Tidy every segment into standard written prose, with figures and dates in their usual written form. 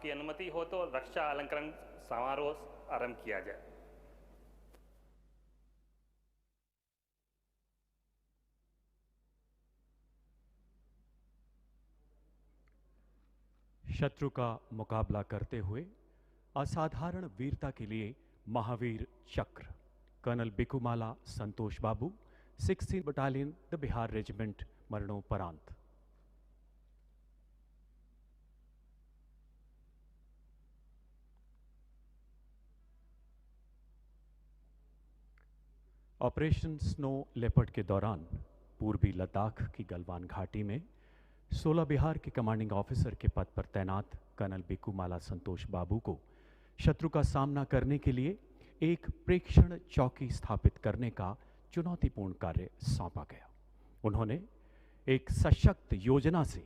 आपकी अनुमति हो तो रक्षा अलंकरण समारोह आरंभ किया जाए। शत्रु का मुकाबला करते हुए असाधारण वीरता के लिए Mahavir Chakra colonel Bikumalla Santosh Babu 16 battalion the Bihar regiment मरणोपरांत। ऑपरेशन स्नो लेपर्ड के दौरान पूर्वी लद्दाख की गलवान घाटी में 16 बिहार के कमांडिंग ऑफिसर के पद पर तैनात कर्नल बिकुमाला संतोष बाबू को शत्रु का सामना करने के लिए एक प्रेक्षण चौकी स्थापित करने का चुनौतीपूर्ण कार्य सौंपा गया। उन्होंने एक सशक्त योजना से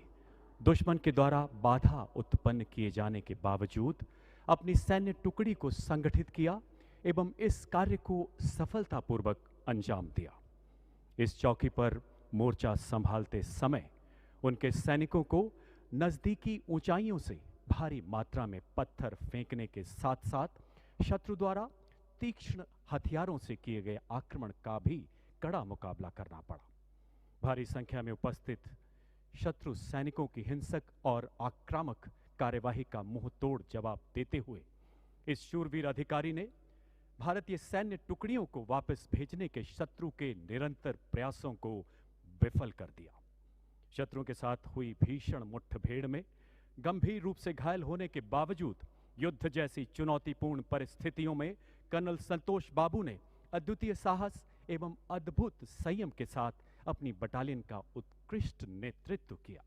दुश्मन के द्वारा बाधा उत्पन्न किए जाने के बावजूद अपनी सैन्य टुकड़ी को संगठित किया एवं इस कार्य को सफलतापूर्वक अंजाम दिया। इस चौकी पर मोर्चा संभालते समय उनके सैनिकों को नजदीकी ऊंचाइयों से भारी मात्रा में पत्थर फेंकने के साथ साथ शत्रु द्वारा तीक्ष्ण हथियारों से किए गए आक्रमण का भी कड़ा मुकाबला करना पड़ा। भारी संख्या में उपस्थित शत्रु सैनिकों की हिंसक और आक्रामक कार्यवाही का मुंह तोड़ जवाब देते हुए इस शूरवीर अधिकारी ने भारतीय सैन्य टुकड़ियों को वापस भेजने के शत्रु के निरंतर प्रयासों को विफल कर दिया। शत्रुओं के साथ हुई भीषण मुठभेड़ में गंभीर रूप से घायल होने के बावजूद युद्ध जैसी चुनौतीपूर्ण परिस्थितियों में कर्नल संतोष बाबू ने अद्वितीय साहस एवं अद्भुत संयम के साथ अपनी बटालियन का उत्कृष्ट नेतृत्व किया।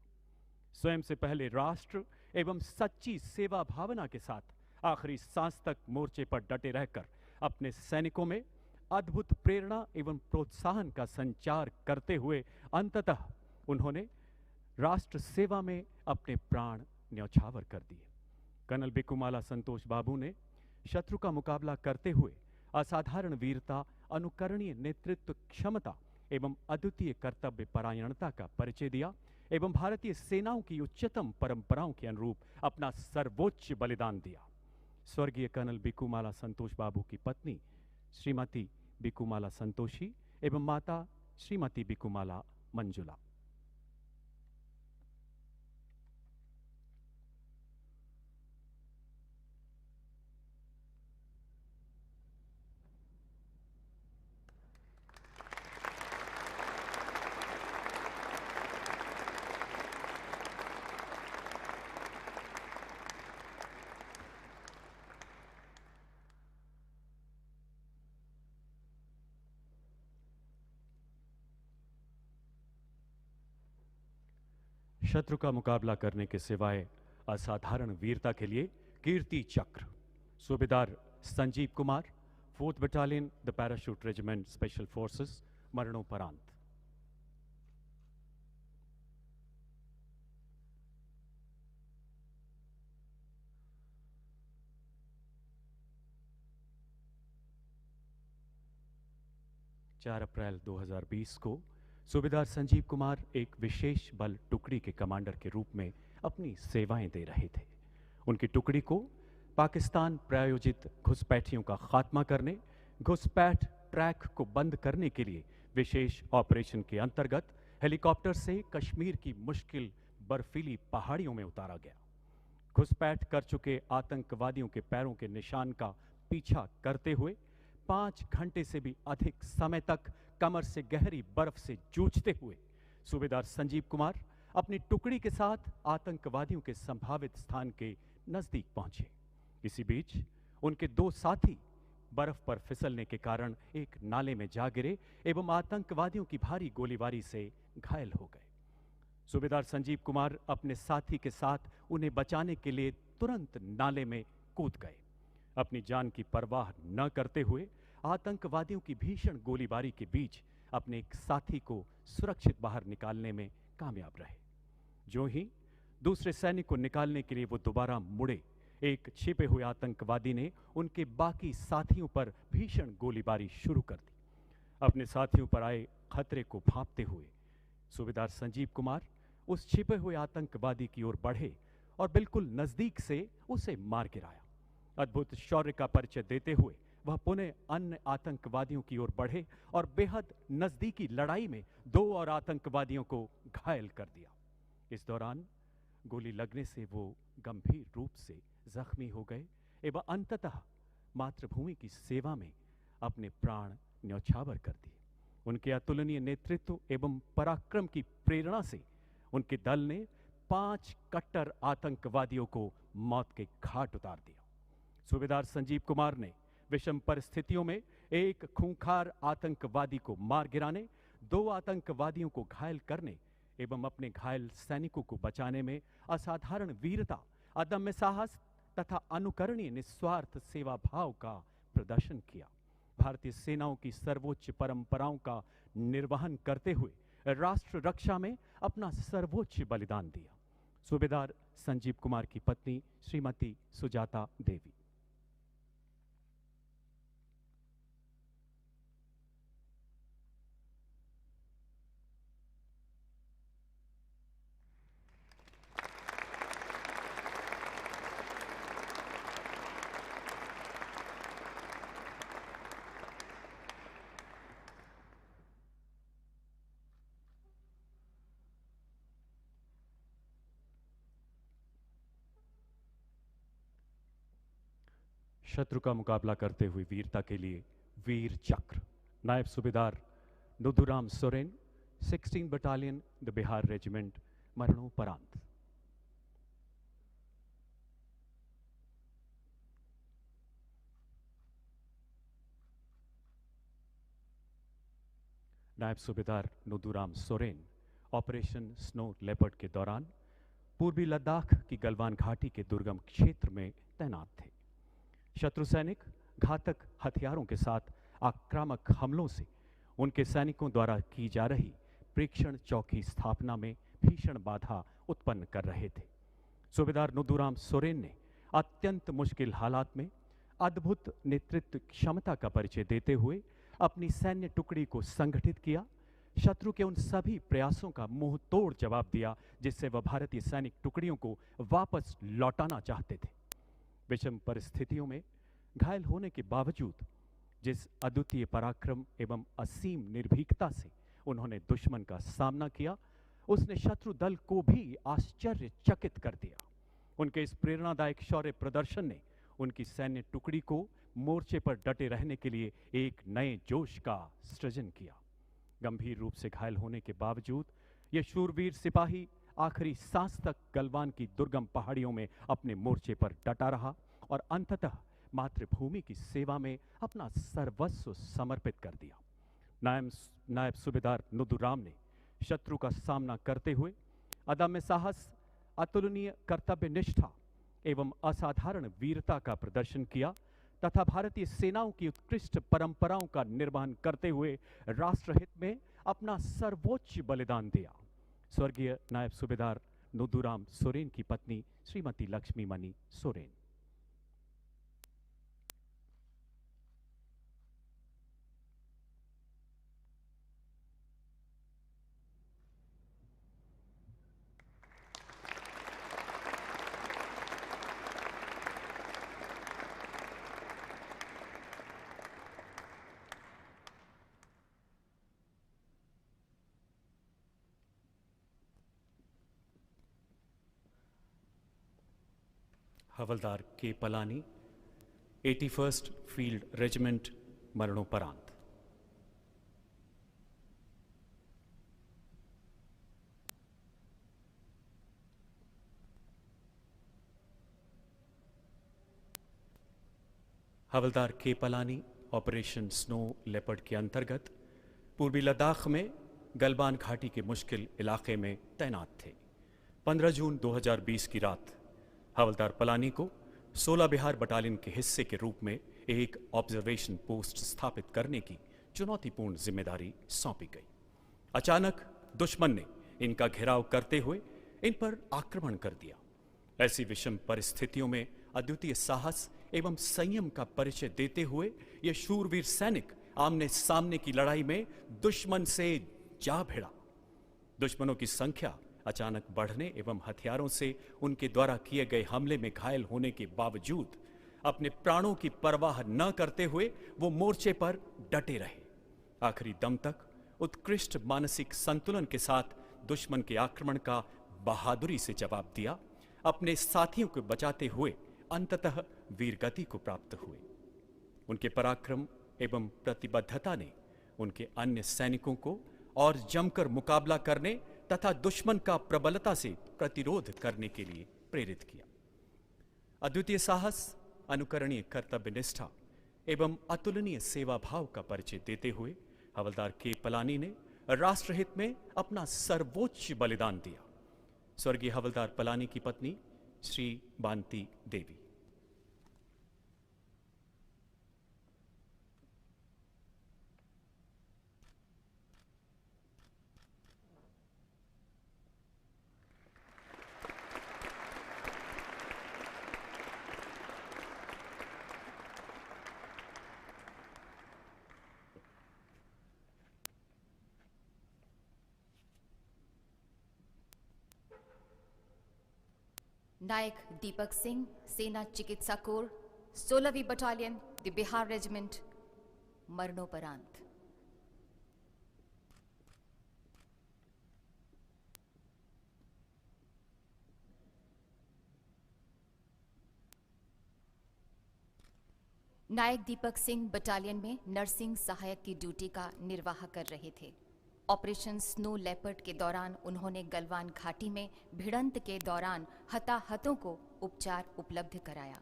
स्वयं से पहले राष्ट्र एवं सच्ची सेवा भावना के साथ आखिरी सांस तक मोर्चे पर डटे रहकर अपने सैनिकों में अद्भुत प्रेरणा एवं प्रोत्साहन का संचार करते हुए अंततः उन्होंने राष्ट्र सेवा में अपने प्राण न्यौछावर कर दिए। कर्नल बिकुमाला संतोष बाबू ने शत्रु का मुकाबला करते हुए असाधारण वीरता, अनुकरणीय नेतृत्व क्षमता एवं अद्वितीय कर्तव्य परायणता का परिचय दिया एवं भारतीय सेनाओं की उच्चतम परंपराओं के अनुरूप अपना सर्वोच्च बलिदान दिया। स्वर्गीय कर्नल बिकुमाला संतोष बाबू की पत्नी श्रीमती बिकुमाला संतोषी एवं माता श्रीमती बिकुमाला मंजुला। शत्रु का मुकाबला करने के सिवाय असाधारण वीरता के लिए कीर्ति चक्र सूबेदार Sanjeev Kumar 4th battalion the parachute regiment special forces मरणोपरांत। चार अप्रैल 2020 को सूबेदार संजीव कुमार एक विशेष बल टुकड़ी के कमांडर के रूप में अपनी सेवाएं दे रहे थे। उनकी टुकड़ी को पाकिस्तान प्रायोजित घुसपैठियों का खात्मा करने, घुसपैठ ट्रैक को बंद करने के लिए विशेष ऑपरेशन के अंतर्गत हेलीकॉप्टर से कश्मीर की मुश्किल बर्फीली पहाड़ियों में उतारा गया। घुसपैठ कर चुके आतंकवादियों के पैरों के निशान का पीछा करते हुए 5 घंटे से भी अधिक समय तक कमर से गहरी बर्फ से जूझते हुए सूबेदार संजीव कुमार अपनी टुकड़ी के साथ आतंकवादियों के संभावित स्थान के नजदीक पहुंचे। इसी बीच उनके 2 साथी बर्फ पर फिसलने के कारण एक नाले में जा गिरे एवं आतंकवादियों की भारी गोलीबारी से घायल हो गए। सूबेदार संजीव कुमार अपने साथी के साथ उन्हें बचाने के लिए तुरंत नाले में कूद गए। अपनी जान की परवाह न करते हुए आतंकवादियों की भीषण गोलीबारी के बीच अपने एक साथी को सुरक्षित बाहर निकालने में कामयाब रहे। जो ही दूसरे सैनिक को निकालने के लिए वो दोबारा मुड़े, एक छिपे हुए आतंकवादी ने उनके बाकी साथियों पर भीषण गोलीबारी शुरू कर दी। अपने साथियों पर आए खतरे को भांपते हुए सूबेदार संजीव कुमार उस छिपे हुए आतंकवादी की ओर बढ़े और बिल्कुल नजदीक से उसे मार गिराया। अद्भुत शौर्य का परिचय देते हुए वह पुनः अन्य आतंकवादियों की ओर बढ़े और बेहद नजदीकी लड़ाई में 2 और आतंकवादियों को घायल कर दिया। इस दौरान गोली लगने से वो गंभीर रूप से जख्मी हो गए एवं अंततः मातृभूमि की सेवा में अपने प्राण न्यौछावर कर दिए। उनके अतुलनीय नेतृत्व एवं पराक्रम की प्रेरणा से उनके दल ने 5 कट्टर आतंकवादियों को मौत के घाट उतार दिया। सूबेदार संजीव कुमार ने विषम परिस्थितियों में एक खूंखार आतंकवादी को मार गिराने, 2 आतंकवादियों को घायल करने एवं अपने घायल सैनिकों को बचाने में असाधारण वीरता, अदम्य साहस तथा अनुकरणीय निस्वार्थ सेवा भाव का प्रदर्शन किया। भारतीय सेनाओं की सर्वोच्च परंपराओं का निर्वहन करते हुए राष्ट्र रक्षा में अपना सर्वोच्च बलिदान दिया। सूबेदार संजीव कुमार की पत्नी श्रीमती सुजाता देवी। शत्रु का मुकाबला करते हुए वीरता के लिए वीर चक्र नायब सूबेदार Nuduram Soren, 16 battalion the Bihar regiment, मरणोपरांत। नायब सूबेदार Nuduram Soren operation snow leopard के दौरान पूर्वी लद्दाख की गलवान घाटी के दुर्गम क्षेत्र में तैनात थे। शत्रु सैनिक घातक हथियारों के साथ आक्रामक हमलों से उनके सैनिकों द्वारा की जा रही प्रेक्षण चौकी स्थापना में भीषण बाधा उत्पन्न कर रहे थे। सूबेदार नुदुराम सोरेन ने अत्यंत मुश्किल हालात में अद्भुत नेतृत्व क्षमता का परिचय देते हुए अपनी सैन्य टुकड़ी को संगठित किया, शत्रु के उन सभी प्रयासों का मुंह तोड़ जवाब दिया जिससे वह भारतीय सैनिक टुकड़ियों को वापस लौटाना चाहते थे। विषम परिस्थितियों में घायल होने के बावजूद जिस अद्वितीय पराक्रम एवं असीम निर्भीकता से उन्होंने दुश्मन का सामना किया, उसने शत्रु दल को भी आश्चर्यचकित कर दिया। उनके इस प्रेरणादायक शौर्य प्रदर्शन ने उनकी सैन्य टुकड़ी को मोर्चे पर डटे रहने के लिए एक नए जोश का सृजन किया। गंभीर रूप से घायल होने के बावजूद यह शूरवीर सिपाही आखिरी सांस तक गलवान की दुर्गम पहाड़ियों में अपने मोर्चे पर डटा रहा और अंततः मातृभूमि की सेवा में अपना सर्वस्व समर्पित कर दिया। नायब सूबेदार नुदुराम ने शत्रु का सामना करते हुए अदम्य साहस, अतुलनीय कर्तव्य निष्ठा एवं असाधारण वीरता का प्रदर्शन किया तथा भारतीय सेनाओं की उत्कृष्ट परंपराओं का निर्वहन करते हुए राष्ट्रहित में अपना सर्वोच्च बलिदान दिया। स्वर्गीय नायब सूबेदार नुदुराम सोरेन की पत्नी श्रीमती लक्ष्मी मणि सोरेन। हवलदार के पलानी, 81st फील्ड रेजिमेंट, मरणोपरांत। हवलदार के पलानी ऑपरेशन स्नो लेपर्ड के अंतर्गत पूर्वी लद्दाख में गलवान घाटी के मुश्किल इलाके में तैनात थे। 15 जून 2020 की रात हवलदार पलानी को 16 बिहार बटालियन के हिस्से के रूप में एक ऑब्जर्वेशन पोस्ट स्थापित करने की चुनौतीपूर्ण जिम्मेदारी सौंपी गई। अचानक दुश्मन ने इनका घेराव करते हुए इन पर आक्रमण कर दिया। ऐसी विषम परिस्थितियों में अद्वितीय साहस एवं संयम का परिचय देते हुए यह शूरवीर सैनिक आमने सामने की लड़ाई में दुश्मन से जा भिड़ा। दुश्मनों की संख्या अचानक बढ़ने एवं हथियारों से उनके द्वारा किए गए हमले में घायल होने के बावजूद अपने प्राणों की परवाह न करते हुए वो मोर्चे पर डटे रहे। आखिरी दम तक उत्कृष्ट मानसिक संतुलन के साथ दुश्मन के आक्रमण का बहादुरी से जवाब दिया, अपने साथियों को बचाते हुए अंततः वीरगति को प्राप्त हुए। उनके पराक्रम एवं प्रतिबद्धता ने उनके अन्य सैनिकों को और जमकर मुकाबला करने तथा दुश्मन का प्रबलता से प्रतिरोध करने के लिए प्रेरित किया। अद्वितीय साहस, अनुकरणीय कर्तव्य निष्ठा एवं अतुलनीय सेवा भाव का परिचय देते हुए हवलदार के पलानी ने राष्ट्रहित में अपना सर्वोच्च बलिदान दिया। स्वर्गीय हवलदार पलानी की पत्नी श्री बांती देवी। नायक दीपक सिंह, सेना चिकित्सा कोर, 16वीं बटालियन, द बिहार रेजिमेंट, मरणोपरांत। नायक दीपक सिंह बटालियन में नर्सिंग सहायक की ड्यूटी का निर्वाह कर रहे थे। ऑपरेशन स्नो लेपर्ड के दौरान उन्होंने गलवान घाटी में भिड़ंत के दौरान हताहतों को उपचार उपलब्ध कराया।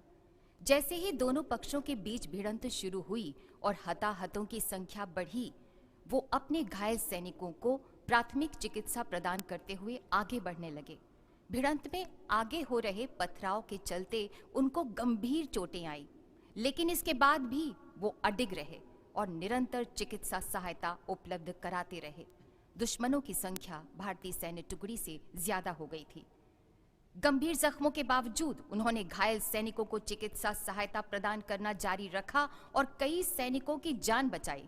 जैसे ही दोनों पक्षों के बीच भिड़ंत शुरू हुई और हताहतों की संख्या बढ़ी, वो अपने घायल सैनिकों को प्राथमिक चिकित्सा प्रदान करते हुए आगे बढ़ने लगे। भिड़ंत में आगे हो रहे पथराव के चलते उनको गंभीर चोटें आई, लेकिन इसके बाद भी वो अडिग रहे और निरंतर चिकित्सा सहायता उपलब्ध कराते रहे। दुश्मनों की संख्या भारतीय सैन्य टुकड़ी से ज्यादा हो गई थी। गंभीर जख्मों के बावजूद उन्होंने घायल सैनिकों को चिकित्सा सहायता प्रदान करना जारी रखा और कई सैनिकों की जान बचाई।